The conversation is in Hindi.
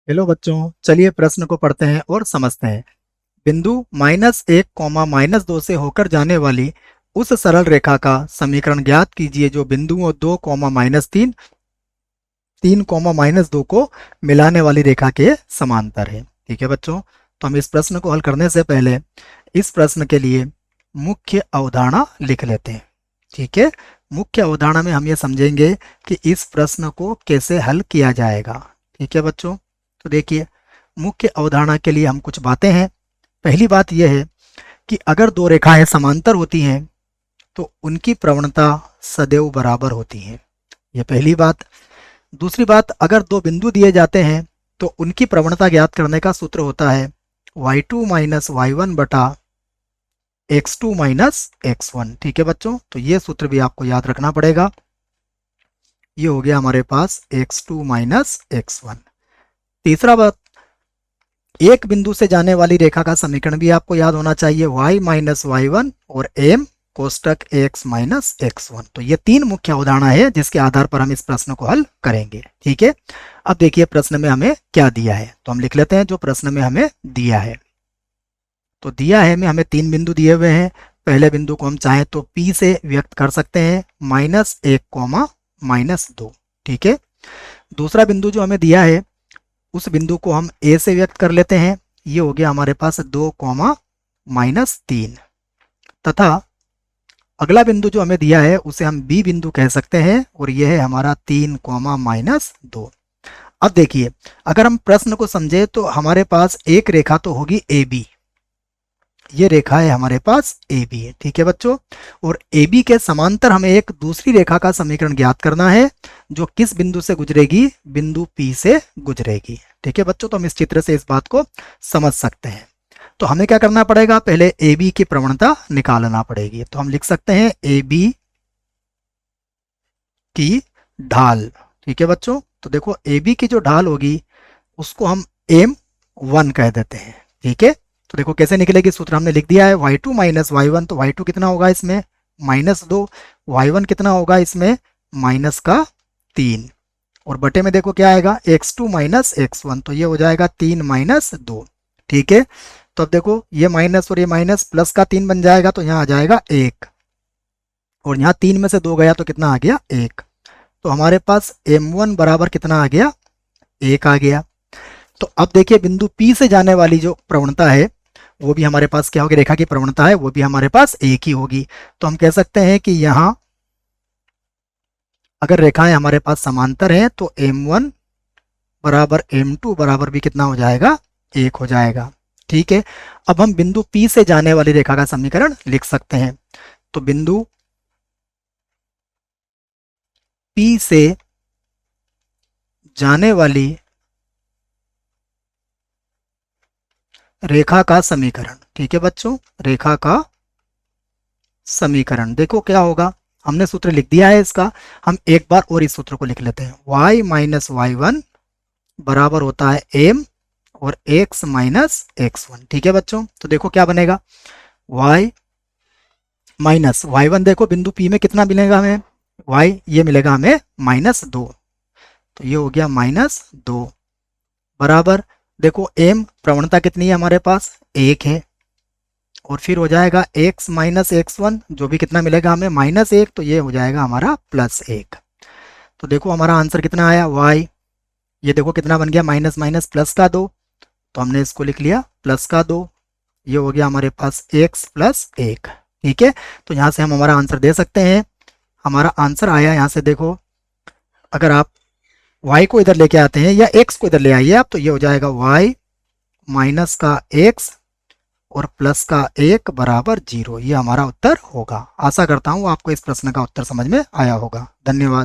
हेलो बच्चों, चलिए प्रश्न को पढ़ते हैं और समझते हैं। बिंदु -1, -2 से होकर जाने वाली उस सरल रेखा का समीकरण ज्ञात कीजिए जो बिंदुओं 2, -3, 3, -2 को मिलाने वाली रेखा के समांतर है। ठीक है बच्चों, तो हम इस प्रश्न को हल करने से पहले इस प्रश्न के लिए मुख्य अवधारणा लिख लेते हैं। ठीक है, मुख्य अवधारणा में हम ये समझेंगे कि इस प्रश्न को कैसे हल किया जाएगा। ठीक है बच्चों, तो देखिए मुख्य अवधारणा के लिए हम कुछ बातें हैं। पहली बात यह है कि अगर दो रेखाएं समांतर होती हैं तो उनकी प्रवणता सदैव बराबर होती है। यह पहली बात। दूसरी बात, अगर दो बिंदु दिए जाते हैं तो उनकी प्रवणता ज्ञात करने का सूत्र होता है y2 - y1 बटा x2 - x1। ठीक है बच्चों, तो ये सूत्र भी आपको याद रखना पड़ेगा। ये हो गया हमारे पास x2 - x1। तीसरा बात, एक बिंदु से जाने वाली रेखा का समीकरण भी आपको याद होना चाहिए y - y1 और m कोष्टक x - x1। तो ये तीन मुख्य अवधारणा है जिसके आधार पर हम इस प्रश्न को हल करेंगे। ठीक है, अब देखिए प्रश्न में हमें क्या दिया है, तो हम लिख लेते हैं जो प्रश्न में हमें दिया है। तो दिया है में हमें तीन बिंदु दिए हुए हैं। पहले बिंदु को हम चाहें तो P से व्यक्त कर सकते हैं -1, -2। ठीक है, दूसरा बिंदु जो हमें दिया है उस बिंदु को हम A से व्यक्त कर लेते हैं। ये हो गया हमारे पास 2, -3 तथा अगला बिंदु जो हमें दिया है उसे हम B बिंदु कह सकते हैं और यह है हमारा 3, -2। अब देखिए, अगर हम प्रश्न को समझे तो हमारे पास एक रेखा तो होगी AB। ये रेखा है हमारे पास AB है। ठीक है बच्चों, और AB के समांतर हमें एक दूसरी रेखा का समीकरण ज्ञात करना है जो किस बिंदु से गुजरेगी, बिंदु P से गुजरेगी। ठीक है बच्चों, तो हम इस चित्र से इस बात को समझ सकते हैं। तो हमें क्या करना पड़ेगा, पहले AB की प्रवणता निकालना पड़ेगी। तो हम लिख सकते हैं AB की ढाल। ठीक है बच्चों, तो देखो AB की जो ढाल होगी उसको हम M1 कह देते हैं। ठीक है, तो देखो कैसे निकलेगी, सूत्र हमने लिख दिया है y2 - y1। तो y2 कितना होगा इसमें -2, y1 कितना होगा इसमें -3 और बटे में देखो क्या आएगा x2 - x1। तो ये हो जाएगा 3 - 2। ठीक है, तो अब देखो ये माइनस और ये माइनस प्लस का 3 बन जाएगा तो यहाँ आ जाएगा 1 और यहाँ 3 में से 2 गया तो कितना आ गया 1। तो हमारे पास m1 बराबर कितना आ गया 1 आ गया। तो अब देखिए बिंदु P से जाने वाली जो प्रवणता है वो भी हमारे पास क्या होगी, रेखा की प्रवणता है वो भी हमारे पास एक ही होगी। तो हम कह सकते हैं कि यहाँ अगर रेखाएं हमारे पास समांतर हैं तो m1 बराबर m2 बराबर भी कितना हो जाएगा 1 हो जाएगा। ठीक है, अब हम बिंदु P से जाने वाली रेखा का समीकरण लिख सकते हैं। तो बिंदु P से जाने वाली रेखा का समीकरण। ठीक है बच्चों, रेखा का समीकरण देखो क्या होगा, हमने सूत्र लिख दिया है इसका, हम एक बार और इस सूत्र को लिख लेते हैं y - y1 बराबर होता है m और x - x1। ठीक है बच्चों, तो देखो क्या बनेगा y - y1, देखो बिंदु P में कितना मिलेगा हमें y, ये मिलेगा हमें -2। तो ये हो गया -2 बराबर देखो m प्रवणता कितनी है हमारे पास 1 है और फिर हो जाएगा x - x1 जो भी कितना मिलेगा हमें -1। तो ये हो जाएगा हमारा +1। तो देखो हमारा आंसर कितना आया y, ये देखो कितना बन गया माइनस माइनस प्लस का 2। तो हमने इसको लिख लिया प्लस का 2। ये हो गया हमारे पास x + 1। ठीक है, तो यहाँ से हम हमारा आंसर दे सकते हैं। हमारा आंसर आया यहाँ से देखो, अगर आप y को इधर लेके आते हैं या x को इधर ले आइए आप, तो ये हो जाएगा y माइनस का x और प्लस का 1 बराबर 0। ये हमारा उत्तर होगा। आशा करता हूँ आपको इस प्रश्न का उत्तर समझ में आया होगा। धन्यवाद।